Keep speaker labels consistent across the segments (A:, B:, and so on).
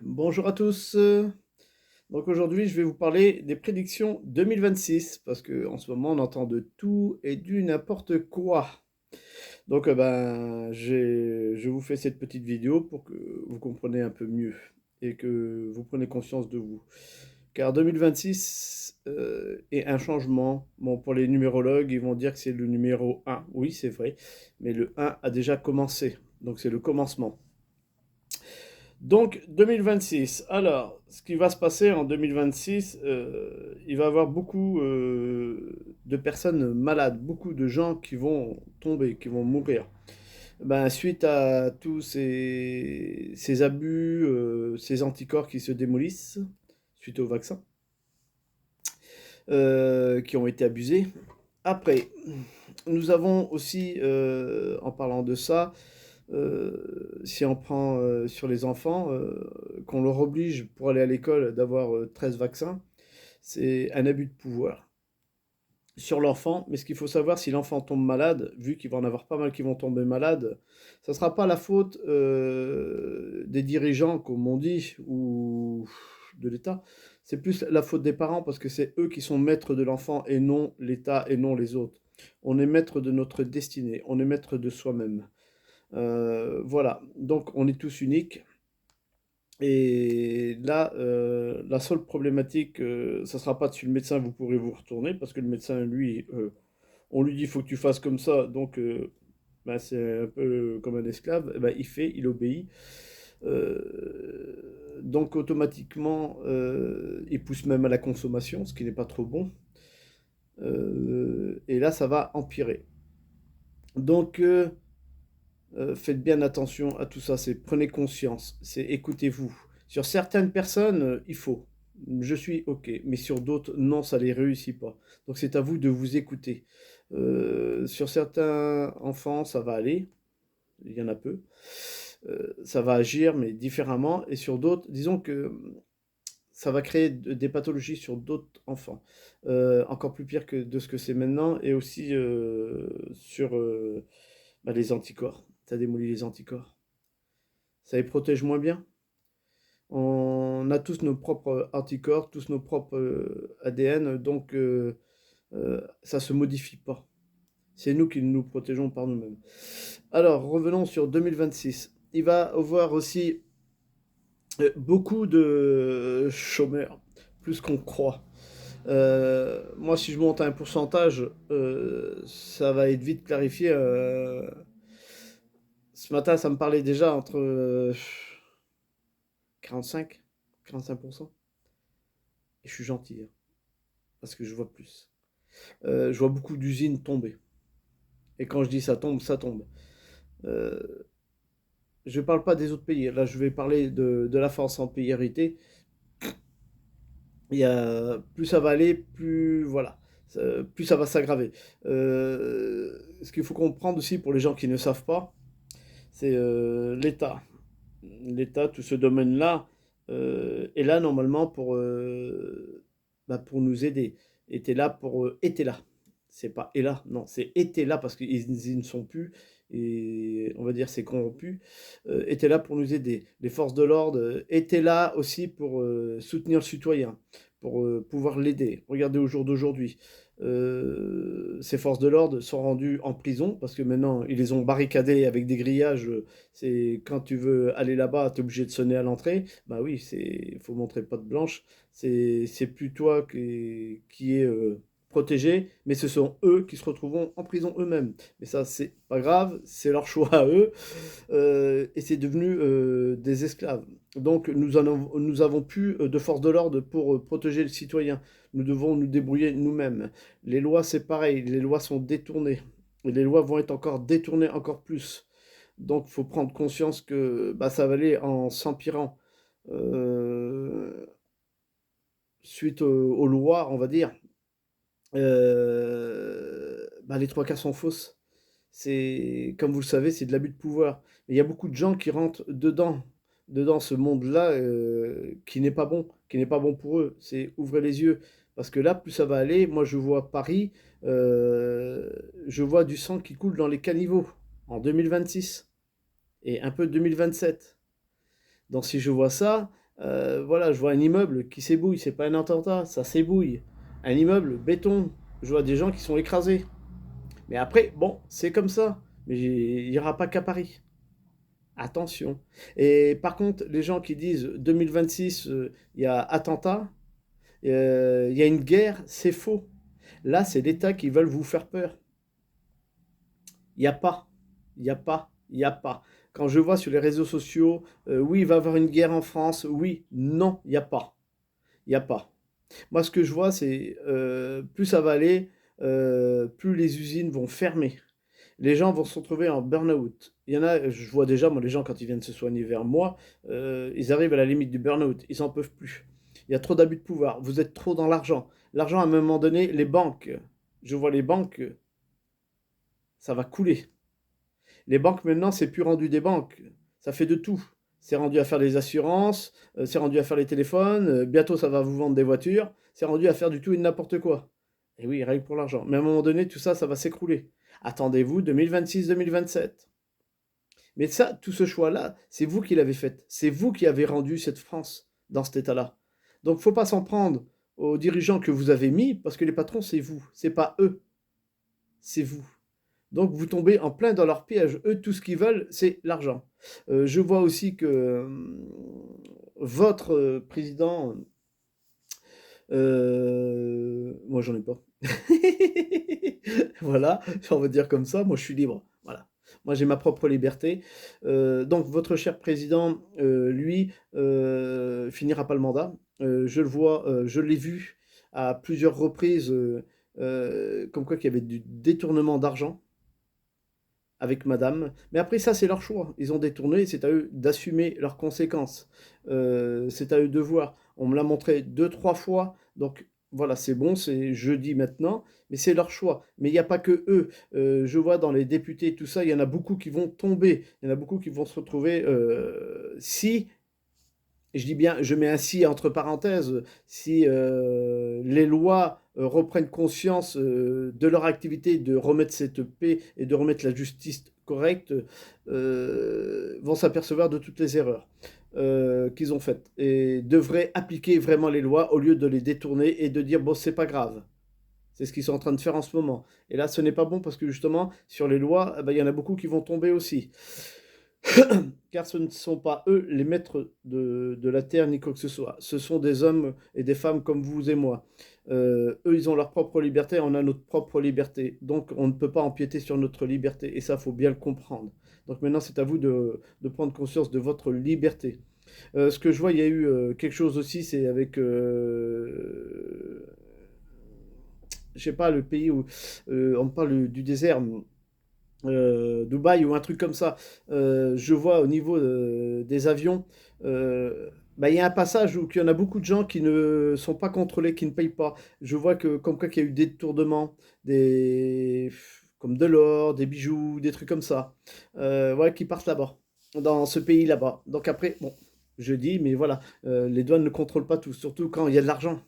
A: Bonjour à tous. Donc aujourd'hui, je vais vous parler des prédictions 2026 parce que en ce moment, on entend de tout et du n'importe quoi. Donc, je vous fais cette petite vidéo pour que vous compreniez un peu mieux et que vous preniez conscience de vous. Car 2026 est un changement. Bon, pour les numérologues, ils vont dire que c'est le numéro 1. Oui, c'est vrai, mais le 1 a déjà commencé. Donc, c'est le commencement. Donc 2026. Alors, ce qui va se passer en 2026, il va y avoir beaucoup de personnes malades, beaucoup de gens qui vont tomber, qui vont mourir. Ben, suite à tous ces abus, ces anticorps qui se démolissent, suite au vaccin, qui ont été abusés. Après, nous avons aussi, en parlant de ça, si on prend sur les enfants, qu'on leur oblige pour aller à l'école d'avoir 13 vaccins, c'est un abus de pouvoir sur l'enfant. Mais ce qu'il faut savoir, si l'enfant tombe malade, vu qu'il va en avoir pas mal qui vont tomber malades, ça ne sera pas la faute des dirigeants, comme on dit, ou de l'État. C'est plus la faute des parents parce que c'est eux qui sont maîtres de l'enfant et non l'État et non les autres. On est maître de notre destinée, on est maître de soi-même. Voilà, donc on est tous uniques. Et là, la seule problématique, ça sera pas dessus le médecin, vous pourrez vous retourner, parce que le médecin, lui, on lui dit, il faut que tu fasses comme ça, donc c'est un peu comme un esclave, eh ben, il fait, il obéit. Donc automatiquement, il pousse même à la consommation, ce qui n'est pas trop bon. Et là, ça va empirer. Donc, faites bien attention à tout ça, c'est prenez conscience, c'est écoutez-vous. Sur certaines personnes, il faut. Je suis OK, mais sur d'autres, non, ça ne les réussit pas. Donc c'est à vous de vous écouter. Sur certains enfants, ça va aller, il y en a peu. Ça va agir, mais différemment. Et sur d'autres, disons que ça va créer des pathologies sur d'autres enfants. Encore plus pire que de ce que c'est maintenant. Et aussi sur les anticorps. Ça démolit les anticorps. Ça les protège moins bien. On a tous nos propres anticorps, tous nos propres ADN, donc ça se modifie pas. C'est nous qui nous protégeons par nous-mêmes. Alors, revenons sur 2026. Il va y avoir aussi beaucoup de chômeurs, plus qu'on croit. Moi, si je monte à un pourcentage, ça va être vite clarifié. Ce matin, ça me parlait déjà entre 45, 45%. Et je suis gentil, hein, parce que je vois plus. Je vois beaucoup d'usines tomber. Et quand je dis ça tombe, ça tombe. Euh, je ne parle pas des autres pays. Là, je vais parler de la France en pays hérité. Plus ça va aller, plus voilà, plus ça va s'aggraver. Ce qu'il faut comprendre aussi pour les gens qui ne savent pas, c'est l'État. L'État, tout ce domaine-là, est là normalement pour nous aider. Était là pour était là. C'est pas est là, non, c'est était là parce qu'ils ne sont plus et on va dire c'est corrompu. Était là pour nous aider. Les forces de l'ordre étaient là aussi pour soutenir le citoyen, pour pouvoir l'aider. Regardez au jour d'aujourd'hui. Ces forces de l'ordre sont rendues en prison parce que maintenant ils les ont barricadés avec des grillages. C'est quand tu veux aller là-bas, tu es obligé de sonner à l'entrée. Bah oui, c'est faut montrer patte blanche. C'est plus toi qui est protégé, mais ce sont eux qui se retrouveront en prison eux-mêmes. Mais ça, c'est pas grave, c'est leur choix à eux, et c'est devenu des esclaves. Donc nous avons plus de force de l'ordre pour protéger le citoyen. Nous devons nous débrouiller nous-mêmes. Les lois, c'est pareil, les lois sont détournées. Et les lois vont être encore détournées encore plus. Donc, il faut prendre conscience que ça va aller en s'empirant. Euh, Suite aux lois, on va dire, les trois quarts sont fausses. C'est, comme vous le savez, c'est de l'abus de pouvoir. Mais il y a beaucoup de gens qui rentrent dedans ce monde-là, qui n'est pas bon pour eux. C'est ouvrez les yeux. Parce que là, plus ça va aller, moi je vois Paris, je vois du sang qui coule dans les caniveaux en 2026 et un peu 2027. Donc si je vois ça, voilà, je vois un immeuble qui s'ébouille, c'est pas un attentat, ça s'ébouille. Un immeuble, béton, je vois des gens qui sont écrasés. Mais après, bon, c'est comme ça. Mais il n'y aura pas qu'à Paris. Attention. Et par contre, les gens qui disent 2026, il y a attentat, il y a une guerre, c'est faux. Là, c'est l'État qui veulent vous faire peur. Il n'y a pas. Il n'y a pas. Il n'y a pas. Quand je vois sur les réseaux sociaux, oui, il va y avoir une guerre en France, oui, non, il n'y a pas. Il n'y a pas. Moi, ce que je vois, c'est plus ça va aller, plus les usines vont fermer. Les gens vont se retrouver en burn-out. Il y en a, je vois déjà, moi, les gens, quand ils viennent se soigner vers moi, ils arrivent à la limite du burn-out. Ils n'en peuvent plus. Il y a trop d'abus de pouvoir. Vous êtes trop dans l'argent. L'argent, à un moment donné, les banques, je vois les banques, ça va couler. Les banques, maintenant, c'est plus rendu des banques. Ça fait de tout. C'est rendu à faire des assurances, c'est rendu à faire les téléphones, bientôt ça va vous vendre des voitures, c'est rendu à faire du tout et de n'importe quoi. Et oui, rien que pour l'argent. Mais à un moment donné, tout ça, ça va s'écrouler. Attendez-vous 2026-2027. Mais ça, tout ce choix-là, c'est vous qui l'avez fait. C'est vous qui avez rendu cette France dans cet état-là. Donc, faut pas s'en prendre aux dirigeants que vous avez mis, parce que les patrons, c'est vous. C'est pas eux, c'est vous. Donc, vous tombez en plein dans leur piège. Eux, tout ce qu'ils veulent, c'est l'argent. Je vois aussi que votre président, moi, j'en ai pas. Voilà, on va dire comme ça, moi je suis libre. Voilà. Moi j'ai ma propre liberté. Donc votre cher président, lui, finira pas le mandat. Je le vois, je l'ai vu à plusieurs reprises, comme quoi qu'il y avait du détournement d'argent avec madame. Mais après ça, c'est leur choix. Ils ont détourné, c'est à eux d'assumer leurs conséquences. C'est à eux de voir. On me l'a montré deux, trois fois, donc voilà, c'est bon, c'est jeudi maintenant, mais c'est leur choix. Mais il n'y a pas que eux. Je vois dans les députés, tout ça, il y en a beaucoup qui vont tomber. Il y en a beaucoup qui vont se retrouver, si je dis bien, je mets un si entre parenthèses, si les lois reprennent conscience de leur activité, de remettre cette paix et de remettre la justice correcte, vont s'apercevoir de toutes les erreurs qu'ils ont faites et devraient appliquer vraiment les lois au lieu de les détourner et de dire bon c'est pas grave. C'est ce qu'ils sont en train de faire en ce moment. Et là, ce n'est pas bon parce que justement, sur les lois, il y en a beaucoup qui vont tomber aussi. Car ce ne sont pas eux les maîtres de la terre ni quoi que ce soit. Ce sont des hommes et des femmes comme vous et moi. Eux, ils ont leur propre liberté, on a notre propre liberté. Donc, on ne peut pas empiéter sur notre liberté. Et ça, il faut bien le comprendre. Donc maintenant, c'est à vous de prendre conscience de votre liberté. Ce que je vois, il y a eu quelque chose aussi, c'est avec, je sais pas, le pays où on parle du désert. Dubaï ou un truc comme ça, je vois au niveau des avions, il y a un passage où il y en a beaucoup de gens qui ne sont pas contrôlés, qui ne payent pas. Je vois que comme quoi qu'il y a eu des détournements, comme de l'or, des bijoux, des trucs comme ça, ouais, qui partent là-bas, dans ce pays là-bas. Donc après, bon, je dis, mais voilà, les douanes ne contrôlent pas tout, surtout quand il y a de l'argent.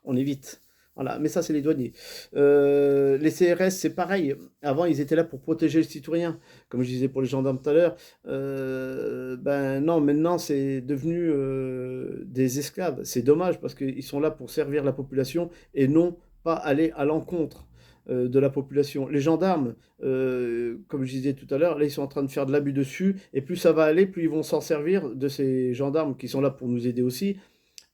A: On évite. Voilà, mais ça, c'est les douaniers. Les CRS, c'est pareil. Avant, ils étaient là pour protéger le citoyen, comme je disais pour les gendarmes tout à l'heure. Ben non, maintenant, c'est devenu des esclaves. C'est dommage parce qu'ils sont là pour servir la population et non pas aller à l'encontre de la population. Les gendarmes, comme je disais tout à l'heure, là, ils sont en train de faire de l'abus dessus. Et plus ça va aller, plus ils vont s'en servir de ces gendarmes qui sont là pour nous aider aussi.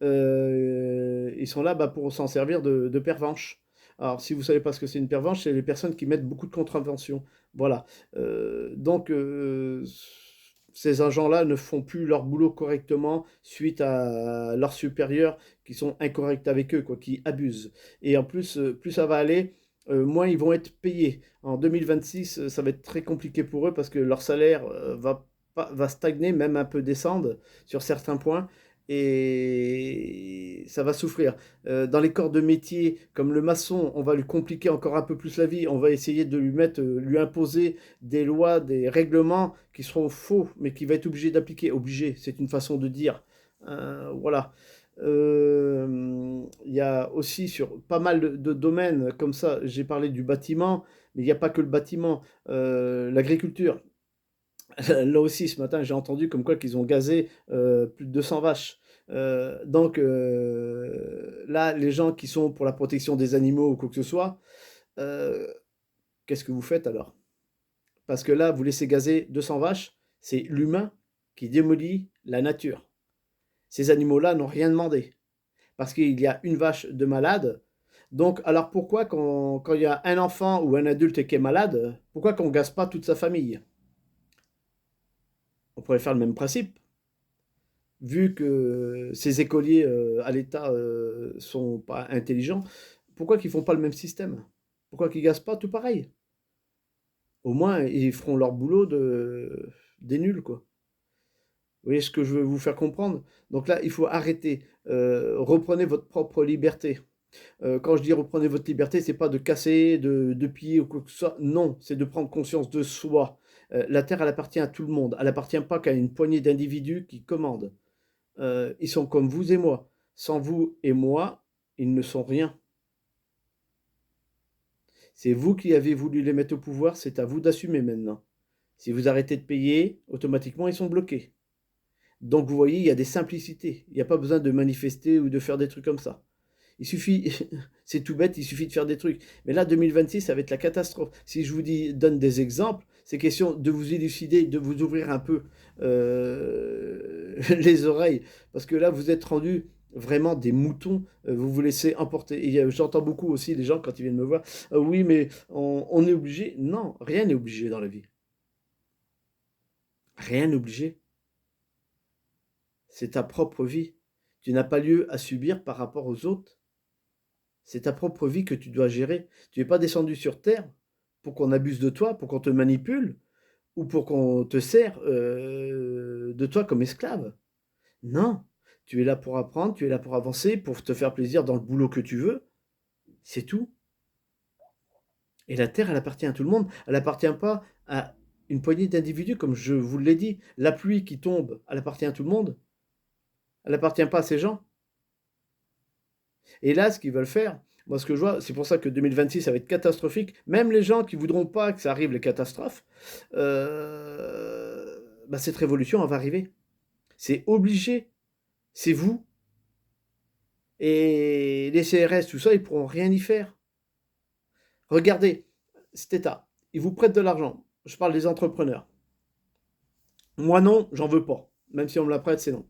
A: Ils sont là pour s'en servir de pervenche. Alors, si vous ne savez pas ce que c'est une pervenche, c'est les personnes qui mettent beaucoup de contraventions. Voilà. Donc, ces agents-là ne font plus leur boulot correctement suite à leurs supérieurs qui sont incorrects avec eux, quoi, qui abusent. Et en plus, plus ça va aller, moins ils vont être payés. En 2026, ça va être très compliqué pour eux parce que leur salaire va stagner, même un peu descendre sur certains points et ça va souffrir. Dans les corps de métier, comme le maçon, on va lui compliquer encore un peu plus la vie. On va essayer de lui mettre, lui imposer des lois, des règlements qui seront faux, mais qu'il va être obligé d'appliquer. Obligé, c'est une façon de dire. Voilà. Il y a aussi sur pas mal de domaines comme ça, j'ai parlé du bâtiment, mais il n'y a pas que le bâtiment, l'agriculture. Là aussi, ce matin, j'ai entendu comme quoi qu'ils ont gazé plus de 200 vaches. Donc là, les gens qui sont pour la protection des animaux ou quoi que ce soit, euh, qu'est-ce que vous faites alors? Parce que là, vous laissez gazer 200 vaches, c'est l'humain qui démolit la nature. Ces animaux-là n'ont rien demandé, parce qu'il y a une vache de malade. Donc, alors pourquoi quand il y a un enfant ou un adulte qui est malade, pourquoi qu'on ne gaze pas toute sa famille? On pourrait faire le même principe. Vu que ces écoliers à l'État sont pas intelligents, pourquoi qu'ils font pas le même système? Pourquoi qu'ils gazent pas tout pareil? Au moins, ils feront leur boulot des nuls, quoi. Vous voyez ce que je veux vous faire comprendre? Donc là, il faut arrêter. Reprenez votre propre liberté. Quand je dis reprenez votre liberté, c'est pas de casser, de piller ou quoi que ce soit. Non, c'est de prendre conscience de soi. La terre, elle appartient à tout le monde. Elle appartient pas qu'à une poignée d'individus qui commandent. Ils sont comme vous et moi. Sans vous et moi, ils ne sont rien. C'est vous qui avez voulu les mettre au pouvoir, c'est à vous d'assumer maintenant. Si vous arrêtez de payer, automatiquement, ils sont bloqués. Donc vous voyez, il y a des simplicités. Il n'y a pas besoin de manifester ou de faire des trucs comme ça. Il suffit, c'est tout bête, il suffit de faire des trucs. Mais là, 2026, ça va être la catastrophe. Si je vous donne des exemples, c'est question de vous élucider, de vous ouvrir un peu les oreilles. Parce que là, vous êtes rendus vraiment des moutons, vous vous laissez emporter. Et j'entends beaucoup aussi les gens quand ils viennent me voir, oui, mais on est obligé. Non, rien n'est obligé dans la vie. Rien n'est obligé. C'est ta propre vie. Tu n'as pas lieu à subir par rapport aux autres. C'est ta propre vie que tu dois gérer. Tu n'es pas descendu sur terre pour qu'on abuse de toi, pour qu'on te manipule, ou pour qu'on te sert de toi comme esclave. Non, tu es là pour apprendre, tu es là pour avancer, pour te faire plaisir dans le boulot que tu veux. C'est tout. Et la terre, elle appartient à tout le monde. Elle n'appartient pas à une poignée d'individus, comme je vous l'ai dit. La pluie qui tombe, elle appartient à tout le monde. Elle n'appartient pas à ces gens. Et là, ce qu'ils veulent faire, moi ce que je vois, c'est pour ça que 2026, ça va être catastrophique. Même les gens qui voudront pas que ça arrive, les catastrophes, cette révolution, elle va arriver. C'est obligé. C'est vous. Et les CRS, tout ça, ils pourront rien y faire. Regardez, cet État, ils vous prêtent de l'argent. Je parle des entrepreneurs. Moi non, j'en veux pas. Même si on me la prête, c'est non.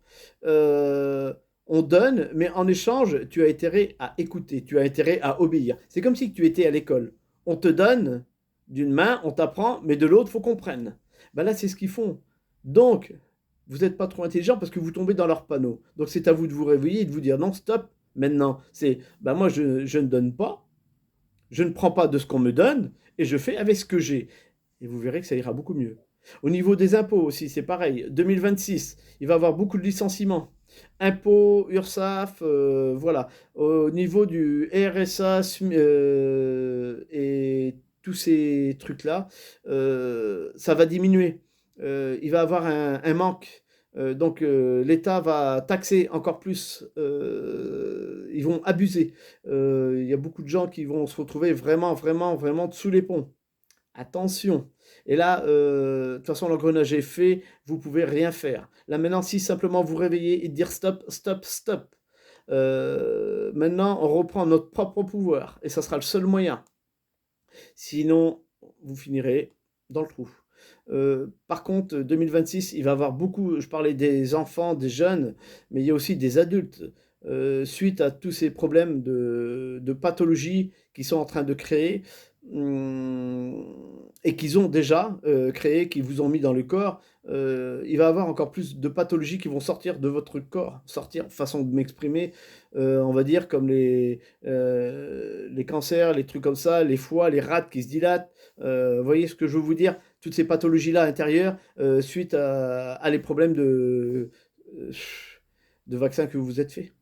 A: On donne, mais en échange, tu as intérêt à écouter, tu as intérêt à obéir. C'est comme si tu étais à l'école. On te donne d'une main, on t'apprend, mais de l'autre, faut qu'on prenne. Ben là, c'est ce qu'ils font. Donc, vous n'êtes pas trop intelligent parce que vous tombez dans leur panneau. Donc, c'est à vous de vous réveiller et de vous dire non, stop, maintenant. C'est, ben moi, je ne donne pas, je ne prends pas de ce qu'on me donne et je fais avec ce que j'ai. Et vous verrez que ça ira beaucoup mieux. Au niveau des impôts aussi, c'est pareil. 2026, il va y avoir beaucoup de licenciements. Impôts, URSSAF, voilà. Au niveau du RSA et tous ces trucs-là, ça va diminuer. Il va y avoir un manque. Donc l'État va taxer encore plus. Ils vont abuser. Il y a beaucoup de gens qui vont se retrouver vraiment, vraiment, vraiment sous les ponts. Attention. Et là, de toute façon, l'engrenage est fait, vous pouvez rien faire. Là maintenant, si simplement vous réveillez et dire stop, stop, stop. Maintenant, on reprend notre propre pouvoir et ça sera le seul moyen. Sinon, vous finirez dans le trou. Par contre, 2026, il va y avoir beaucoup, je parlais des enfants, des jeunes, mais il y a aussi des adultes. Suite à tous ces problèmes de pathologie qu'ils sont en train de créer et qu'ils ont déjà créé, qu'ils vous ont mis dans le corps, il va y avoir encore plus de pathologies qui vont sortir de votre corps, sortir, façon de m'exprimer, on va dire comme les cancers, les trucs comme ça, les foies, les rats qui se dilatent. Vous voyez ce que je veux vous dire? Toutes ces pathologies-là intérieures, suite à les problèmes de vaccins que vous vous êtes fait.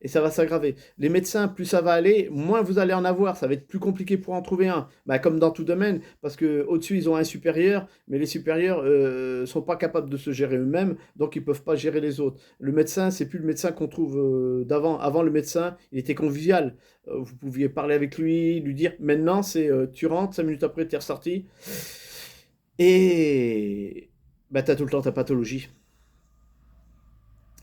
A: Et ça va s'aggraver. Les médecins, plus ça va aller, moins vous allez en avoir. Ça va être plus compliqué pour en trouver un. Bah, comme dans tout domaine, parce qu'au-dessus, ils ont un supérieur, mais les supérieurs ne sont pas capables de se gérer eux-mêmes, donc ils ne peuvent pas gérer les autres. Le médecin, c'est plus le médecin qu'on trouve d'avant. Avant, le médecin, il était convivial. Vous pouviez parler avec lui, lui dire. Maintenant, c'est tu rentres, 5 minutes après, tu es ressorti. Et bah, tu as tout le temps ta pathologie.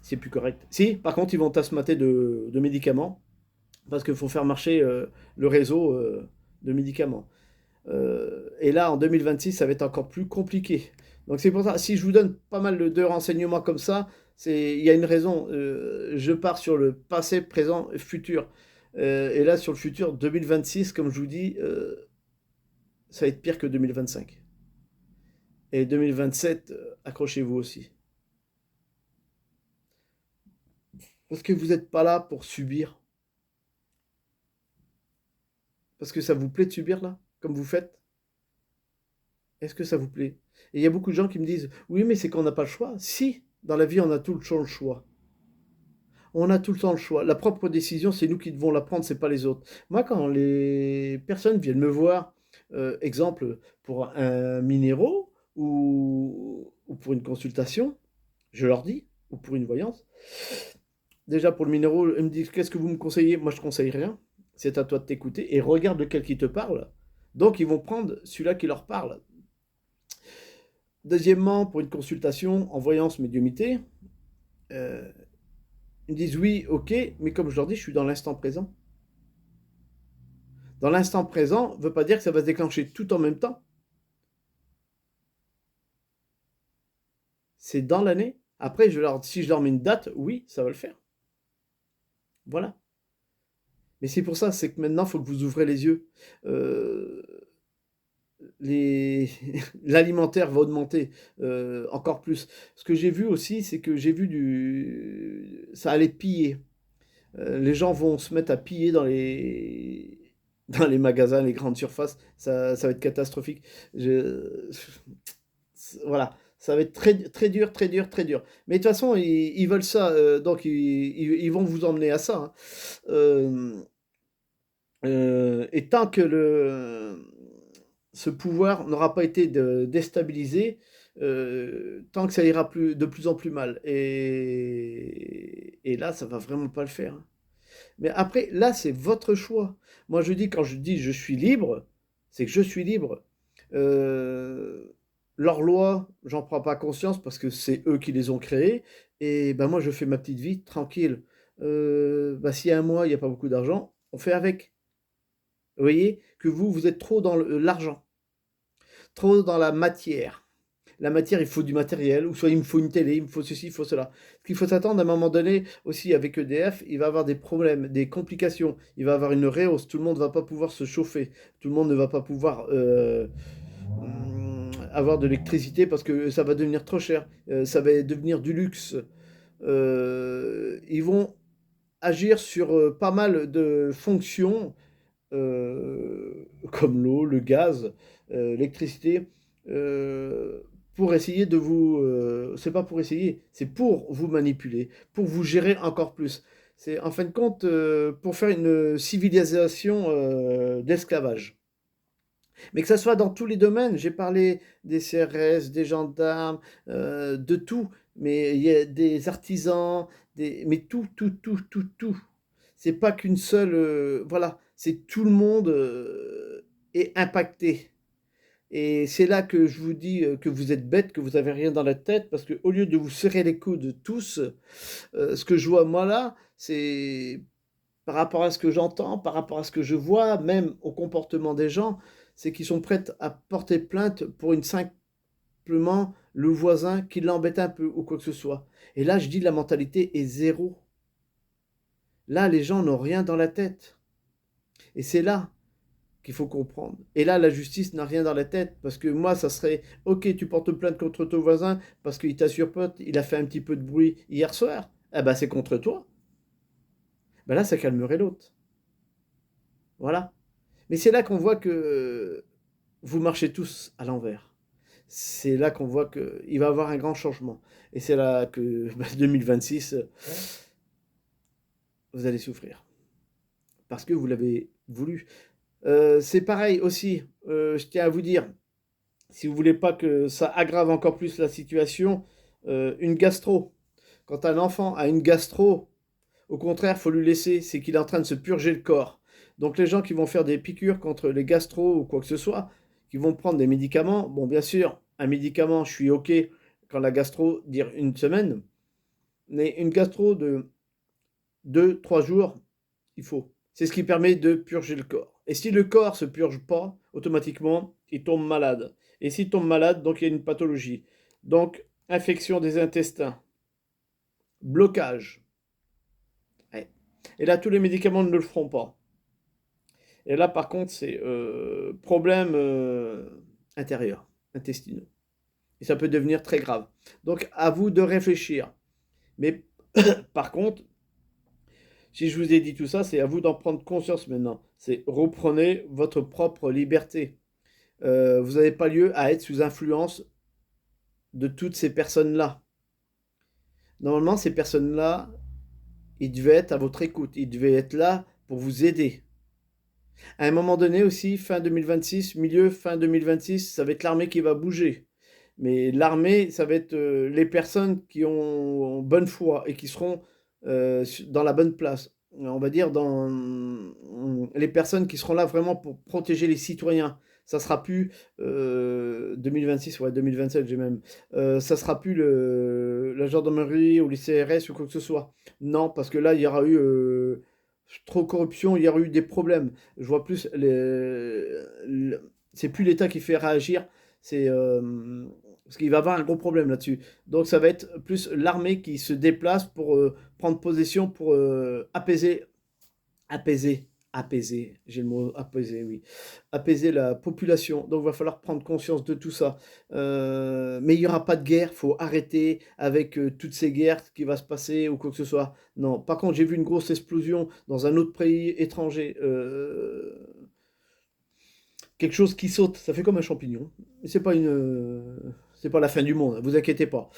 A: C'est plus correct. Si, par contre, ils vont t'asmater de médicaments, parce qu'il faut faire marcher le réseau de médicaments. Et là, en 2026, ça va être encore plus compliqué. Donc c'est pour ça, si je vous donne pas mal de renseignements comme ça, il y a une raison. Je pars sur le passé, présent, futur. Et là, sur le futur, 2026, comme je vous dis, ça va être pire que 2025. Et 2027, accrochez-vous aussi. Parce que vous n'êtes pas là pour subir. Parce que ça vous plaît de subir là, comme vous faites. Est-ce que ça vous plaît? Et il y a beaucoup de gens qui me disent, oui, mais c'est qu'on n'a pas le choix. Si, dans la vie, on a tout le temps le choix. On a tout le temps le choix. La propre décision, c'est nous qui devons la prendre, c'est pas les autres. Moi, quand les personnes viennent me voir, exemple, pour un minéraux ou pour une consultation, je leur dis, ou pour une voyance, déjà pour le minéraux, ils me disent, qu'est-ce que vous me conseillez? Moi, je conseille rien. C'est à toi de t'écouter et regarde lequel qui te parle. Donc, ils vont prendre celui-là qui leur parle. Deuxièmement, pour une consultation en voyance médiumité, euh, ils me disent oui, ok, mais comme je leur dis, je suis dans l'instant présent. Dans l'instant présent ne veut pas dire que ça va se déclencher tout en même temps. C'est dans l'année. Après, si je leur mets une date, oui, ça va le faire. Voilà. Mais c'est pour ça, c'est que maintenant, il faut que vous ouvrez les yeux. Euh, L'alimentaire va augmenter encore plus. Ce que j'ai vu aussi, c'est que j'ai vu ça allait piller. Les gens vont se mettre à piller dans les magasins, les grandes surfaces. Ça va être catastrophique. Voilà. Ça va être très, très dur, très dur, très dur. Mais de toute façon, ils veulent ça, donc ils vont vous emmener à ça, hein. Euh, et tant que ce pouvoir n'aura pas été déstabilisé, tant que ça ira de plus en plus mal. Et là, ça va vraiment pas le faire, hein. Mais après, là, c'est votre choix. Moi, quand je dis je suis libre, c'est que je suis libre. Euh, Leurs lois, j'en prends pas conscience parce que c'est eux qui les ont créées. Et ben moi, je fais ma petite vie tranquille. Bah, s'il y a un mois, il n'y a pas beaucoup d'argent, on fait avec. Vous voyez que vous êtes trop dans l'argent, trop dans la matière. La matière, il faut du matériel, ou soit il me faut une télé, il me faut ceci, il faut cela. Ce qu'il faut s'attendre à un moment donné, aussi avec EDF, il va avoir des problèmes, des complications, il va avoir une réhausse, tout le monde ne va pas pouvoir se chauffer, tout le monde ne va pas pouvoir avoir de l'électricité parce que ça va devenir trop cher, ça va devenir du luxe. Ils vont agir sur pas mal de fonctions comme l'eau, le gaz, l'électricité, pour essayer de vous... c'est pas pour essayer, c'est pour vous manipuler, pour vous gérer encore plus. C'est en fin de compte pour faire une civilisation d'esclavage. Mais que ça soit dans tous les domaines, j'ai parlé des CRS, des gendarmes, de tout, mais il y a des artisans, mais tout, tout, tout, tout, tout. C'est pas qu'une seule, voilà, c'est tout le monde est impacté. Et c'est là que je vous dis que vous êtes bêtes, que vous avez rien dans la tête, parce que au lieu de vous serrer les coudes tous, ce que je vois moi là, c'est par rapport à ce que j'entends, par rapport à ce que je vois, même au comportement des gens, c'est qu'ils sont prêts à porter plainte pour simplement le voisin qui l'embête un peu ou quoi que ce soit. Et là, je dis la mentalité est zéro. Là, les gens n'ont rien dans la tête. Et c'est là qu'il faut comprendre. Et là, la justice n'a rien dans la tête, parce que moi, ça serait, ok, tu portes plainte contre ton voisin parce qu'il t'a surpote, il a fait un petit peu de bruit hier soir. Eh ben, c'est contre toi. Ben là, ça calmerait l'autre. Voilà. Mais c'est là qu'on voit que vous marchez tous à l'envers. C'est là qu'on voit qu'il va y avoir un grand changement. Et c'est là que 2026, vous allez souffrir. Parce que vous l'avez voulu. C'est pareil aussi, je tiens à vous dire, si vous voulez pas que ça aggrave encore plus la situation, une gastro. Quand un enfant a une gastro, au contraire, il faut lui laisser, c'est qu'il est en train de se purger le corps. Donc les gens qui vont faire des piqûres contre les gastro ou quoi que ce soit, qui vont prendre des médicaments. Bon, bien sûr, un médicament, je suis OK quand la gastro, dire une semaine, mais une gastro de 2, 3 jours, il faut. C'est ce qui permet de purger le corps. Et si le corps se purge pas, automatiquement, il tombe malade. Et s'il tombe malade, donc il y a une pathologie. Donc, infection des intestins, blocage. Ouais. Et là, tous les médicaments ne le feront pas. Et là, par contre, c'est problème intérieur, intestinaux. Et ça peut devenir très grave. Donc, à vous de réfléchir. Mais par contre, si je vous ai dit tout ça, c'est à vous d'en prendre conscience maintenant. C'est reprenez votre propre liberté. Vous n'avez pas lieu à être sous influence de toutes ces personnes-là. Normalement, ces personnes-là, ils devaient être à votre écoute. Ils devaient être là pour vous aider. À un moment donné aussi, fin 2026, milieu fin 2026, ça va être l'armée qui va bouger. Mais l'armée, ça va être les personnes qui ont bonne foi et qui seront dans la bonne place. On va dire dans les personnes qui seront là vraiment pour protéger les citoyens. Ça sera plus 2026, ouais, 2027, j'ai même. Ça sera plus la gendarmerie ou les CRS ou quoi que ce soit. Non, parce que là, il y aura eu trop de corruption, il y aura eu des problèmes. Je vois plus c'est plus l'État qui fait réagir, c'est parce qu'il va avoir un gros problème là-dessus. Donc ça va être plus l'armée qui se déplace pour prendre possession, pour apaiser, j'ai le mot apaiser, oui, apaiser la population. Donc il va falloir prendre conscience de tout ça. Mais il n'y aura pas de guerre, il faut arrêter avec toutes ces guerres qui va se passer ou quoi que ce soit. Non, par contre j'ai vu une grosse explosion dans un autre pays étranger. Quelque chose qui saute, ça fait comme un champignon. C'est pas la fin du monde, vous inquiétez pas.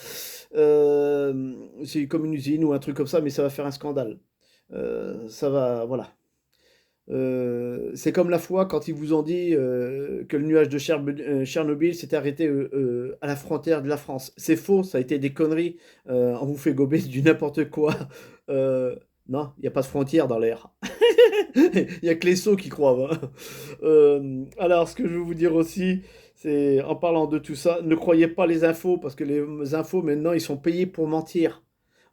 A: C'est comme une usine ou un truc comme ça, mais ça va faire un scandale. Ça va, voilà. C'est comme la fois quand ils vous ont dit que le nuage de Tchernobyl s'était arrêté à la frontière de la France. C'est faux, ça a été des conneries. On vous fait gober du n'importe quoi. Euh, non, il n'y a pas de frontière dans l'air. Il n'y a que les sots qui croient, hein. Alors, ce que je veux vous dire aussi, c'est en parlant de tout ça, ne croyez pas les infos, parce que les infos, maintenant, ils sont payés pour mentir.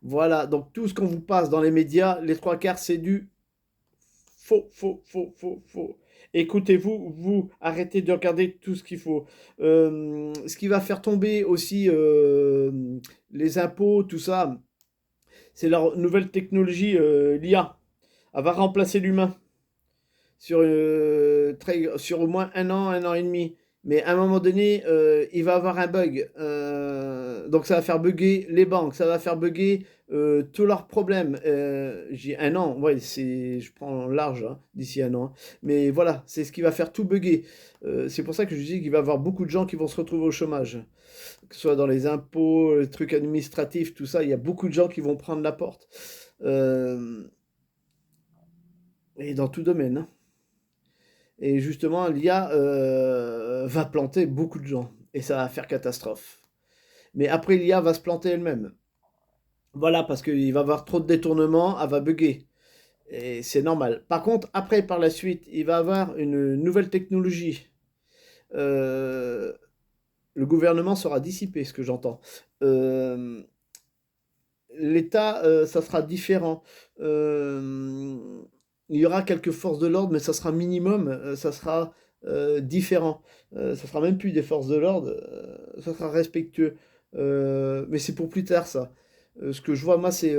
A: Voilà, donc tout ce qu'on vous passe dans les médias, les trois quarts, c'est du faux, faux, faux, faux, faux. Écoutez-vous, vous, arrêtez de regarder tout ce qu'il faut. Ce qui va faire tomber aussi les impôts, tout ça, c'est la nouvelle technologie, l'IA. Elle va remplacer l'humain sur au moins un an et demi. Mais à un moment donné, il va avoir un bug. Donc ça va faire bugger les banques, ça va faire bugger tous leurs problèmes. J'ai un an, ouais, je prends large hein, d'ici un an. Hein. Mais voilà, c'est ce qui va faire tout bugger. C'est pour ça que je dis qu'il va y avoir beaucoup de gens qui vont se retrouver au chômage. Que ce soit dans les impôts, les trucs administratifs, tout ça, il y a beaucoup de gens qui vont prendre la porte. Et dans tout domaine. Hein. Et justement, l'IA va planter beaucoup de gens. Et ça va faire catastrophe. Mais après, l'IA va se planter elle-même. Voilà, parce qu'il va y avoir trop de détournements, elle va bugger. Et c'est normal. Par contre, après, par la suite, il va y avoir une nouvelle technologie. Euh, le gouvernement sera dissipé, ce que j'entends. L'État, ça sera différent. Il y aura quelques forces de l'ordre, mais ça sera minimum, ça sera différent. Ça sera même plus des forces de l'ordre, ça sera respectueux. Mais c'est pour plus tard, ça. Ce que je vois, moi, c'est...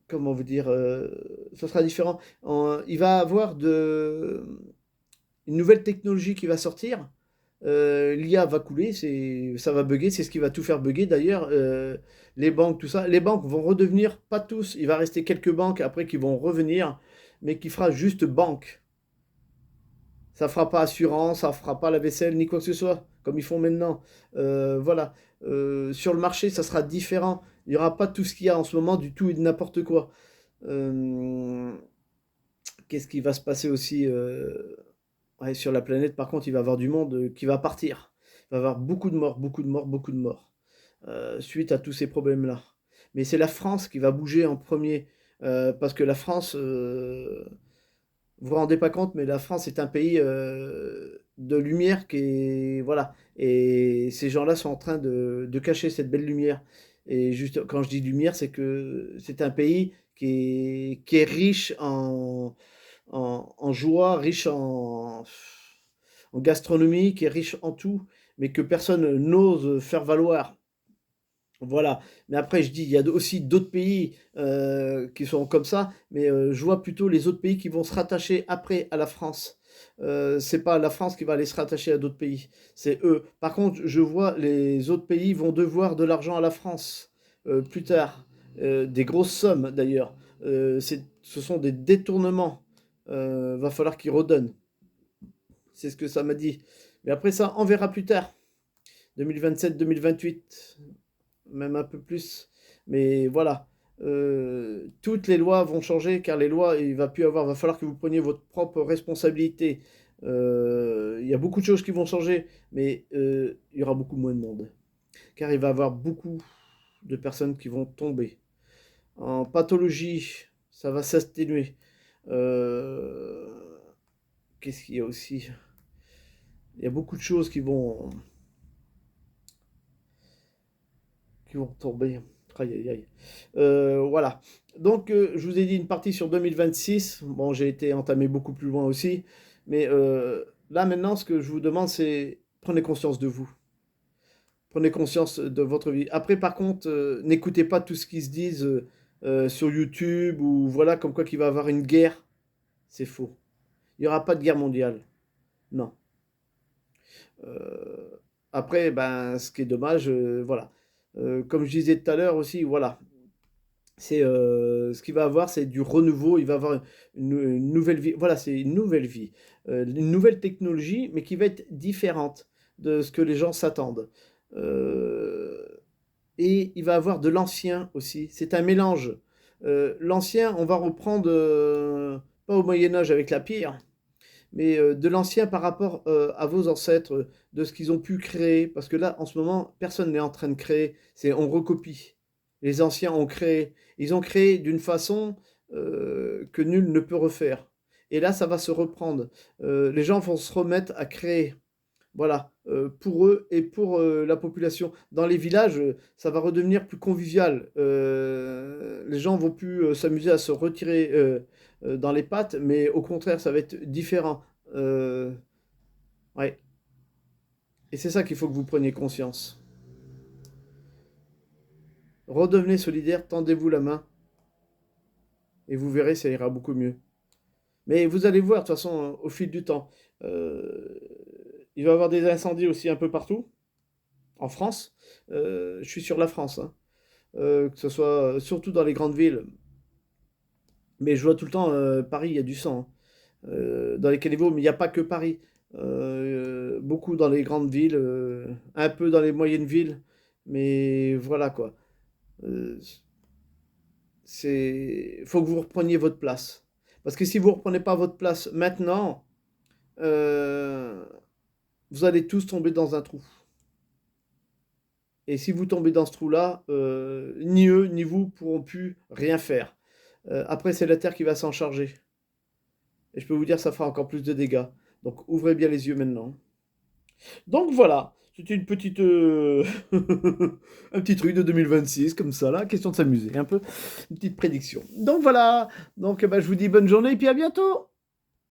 A: comment vous dire ça sera différent. Il va y avoir une nouvelle technologie qui va sortir. L'IA va couler, ça va bugger, c'est ce qui va tout faire bugger d'ailleurs. Les banques, tout ça. Les banques vont redevenir, pas tous, il va rester quelques banques après qui vont revenir, mais qui fera juste banque. Ça fera pas assurance, ça fera pas la vaisselle, ni quoi que ce soit, comme ils font maintenant. Voilà. Sur le marché, ça sera différent. Il n'y aura pas tout ce qu'il y a en ce moment, du tout et de n'importe quoi. Qu'est-ce qui va se passer aussi ouais, sur la planète, par contre, il va y avoir du monde qui va partir. Il va y avoir beaucoup de morts, beaucoup de morts, beaucoup de morts, suite à tous ces problèmes-là. Mais c'est la France qui va bouger en premier, parce que la France, Vous vous rendez pas compte, mais la France est un pays de lumière qui est... Voilà. Et ces gens-là sont en train de cacher cette belle lumière. Et juste quand je dis lumière, c'est que c'est un pays qui est riche en joie, riche en gastronomie, qui est riche en tout, mais que personne n'ose faire valoir. Voilà, mais après je dis, il y a aussi d'autres pays qui sont comme ça, mais je vois plutôt les autres pays qui vont se rattacher après à la France. C'est pas la France qui va aller se rattacher à d'autres pays, c'est eux. Par contre, je vois les autres pays vont devoir de l'argent à la France plus tard, des grosses sommes d'ailleurs. Ce sont des détournements. Va falloir qu'ils redonnent. C'est ce que ça m'a dit. Mais après ça, on verra plus tard. 2027-2028, même un peu plus. Mais voilà, toutes les lois vont changer car les lois, il va plus avoir, va falloir que vous preniez votre propre responsabilité. Il y a beaucoup de choses qui vont changer, mais il y aura beaucoup moins de monde. Car il va y avoir beaucoup de personnes qui vont tomber. En pathologie, ça va s'atténuer. Qu'est-ce qu'il y a aussi? Il y a beaucoup de choses qui vont tomber. Aïe, aïe, aïe. Voilà. Donc, je vous ai dit une partie sur 2026. Bon, j'ai été entamé beaucoup plus loin aussi. Mais là, maintenant, ce que je vous demande, c'est prenez conscience de vous. Prenez conscience de votre vie. Après, par contre, n'écoutez pas tout ce qui se dit sur YouTube ou voilà, comme quoi qu'il va y avoir une guerre. C'est faux. Il n'y aura pas de guerre mondiale. Non. Euh, Après, ben, ce qui est dommage, voilà. Comme je disais tout à l'heure aussi, voilà. C'est ce qu'il va avoir, c'est du renouveau. Il va avoir une nouvelle vie. Voilà, c'est une nouvelle vie, une nouvelle technologie, mais qui va être différente de ce que les gens s'attendent. Euh, et il va avoir de l'ancien aussi. C'est un mélange. L'ancien, on va reprendre pas au Moyen Âge avec la pierre, mais de l'ancien par rapport à vos ancêtres, de ce qu'ils ont pu créer. Parce que là, en ce moment, personne n'est en train de créer, c'est on recopie. Les anciens ont créé. Ils ont créé d'une façon que nul ne peut refaire. Et là, ça va se reprendre. Les gens vont se remettre à créer. Voilà, pour eux et pour la population. Dans les villages, ça va redevenir plus convivial. Les gens vont plus s'amuser à se retirer dans les pattes, mais au contraire, ça va être différent. Ouais. Et c'est ça qu'il faut que vous preniez conscience. Redevenez solidaire, tendez-vous la main, et vous verrez, ça ira beaucoup mieux. Mais vous allez voir, de toute façon, au fil du temps. Euh, il va y avoir des incendies aussi un peu partout, en France. Je suis sur la France, hein. Que ce soit surtout dans les grandes villes. Mais je vois tout le temps, Paris, il y a du sang, hein. Dans les caniveaux, mais il n'y a pas que Paris. Beaucoup dans les grandes villes, un peu dans les moyennes villes, mais voilà quoi. Euh, faut que vous repreniez votre place. Parce que si vous ne reprenez pas votre place maintenant, euh, vous allez tous tomber dans un trou. Et si vous tombez dans ce trou-là, ni eux ni vous pourront plus rien faire. Après, c'est la Terre qui va s'en charger. Et je peux vous dire, ça fera encore plus de dégâts. Donc ouvrez bien les yeux maintenant. Donc voilà, c'était une petite, un petit truc de 2026 comme ça là, question de s'amuser un peu, une petite prédiction. Donc voilà, donc bah, je vous dis bonne journée et puis à bientôt.